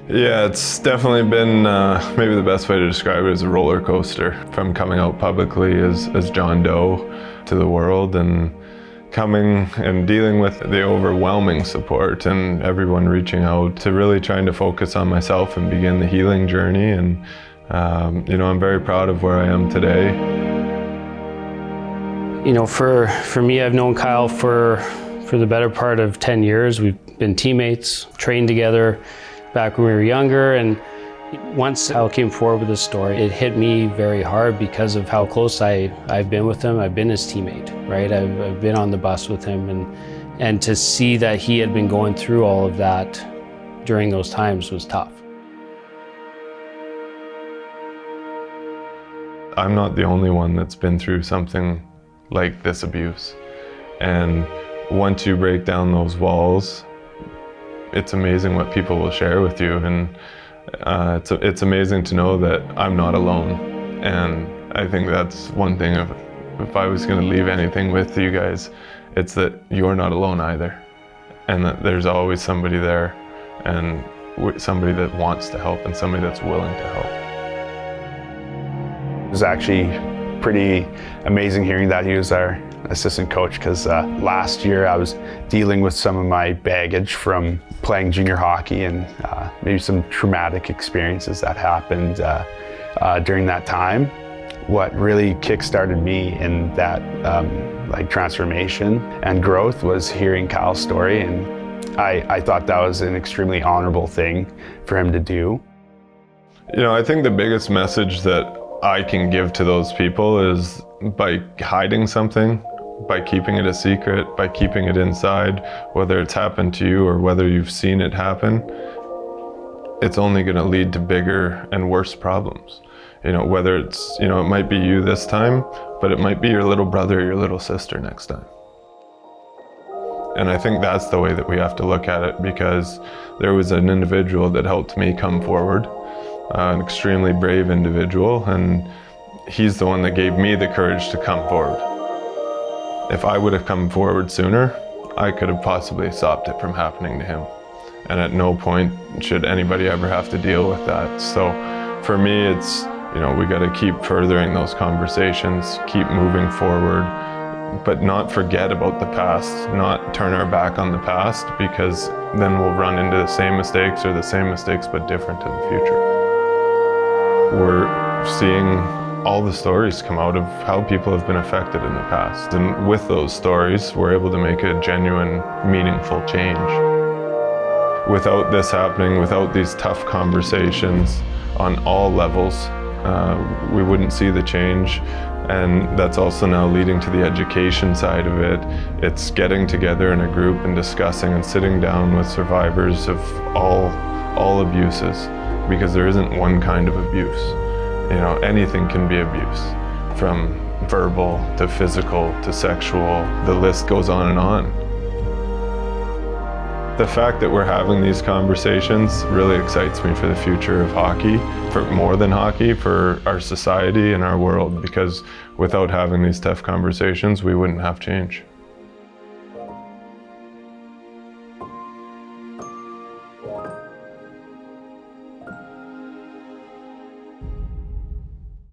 Yeah, it's definitely been maybe the best way to describe it is a roller coaster. From coming out publicly as John Doe to the world, and coming and dealing with the overwhelming support and everyone reaching out, to really trying to focus on myself and begin the healing journey. And I'm very proud of where I am today. For me, I've known Kyle for the better part of 10 years. We've been teammates, trained together back when we were younger, and once Kyle came forward with this story, it hit me very hard because of how close I've been with him. I've been his teammate, right? I've been on the bus with him, and to see that he had been going through all of that during those times was tough. I'm not the only one that's been through something like this abuse. And once you break down those walls, it's amazing what people will share with you. And it's amazing to know that I'm not alone. And I think that's one thing, if I was going to leave anything with you guys, it's that you're not alone either. And that there's always somebody there, and somebody that wants to help and somebody that's willing to help. It was actually pretty amazing hearing that he was our assistant coach, because last year I was dealing with some of my baggage from playing junior hockey and maybe some traumatic experiences that happened during that time. What really kick-started me in that transformation and growth was hearing Kyle's story, and I thought that was an extremely honorable thing for him to do. I think the biggest message that I can give to those people is, by hiding something, by keeping it a secret, by keeping it inside, whether it's happened to you or whether you've seen it happen, it's only going to lead to bigger and worse problems. Whether it's, it might be you this time, but it might be your little brother or your little sister next time. And I think that's the way that we have to look at it, because there was an individual that helped me come forward, an extremely brave individual, and he's the one that gave me the courage to come forward. If I would have come forward sooner, I could have possibly stopped it from happening to him. And at no point should anybody ever have to deal with that. So for me, it's, we got to keep furthering those conversations, keep moving forward, but not forget about the past, not turn our back on the past, because then we'll run into the same mistakes, or the same mistakes but different in the future. We're seeing all the stories come out of how people have been affected in the past. And with those stories, we're able to make a genuine, meaningful change. Without this happening, without these tough conversations on all levels, we wouldn't see the change. And that's also now leading to the education side of it. It's getting together in a group and discussing and sitting down with survivors of all abuses, because there isn't one kind of abuse. Anything can be abuse, from verbal to physical to sexual. The list goes on and on. The fact that we're having these conversations really excites me for the future of hockey, for more than hockey, for our society and our world, because without having these tough conversations, we wouldn't have change.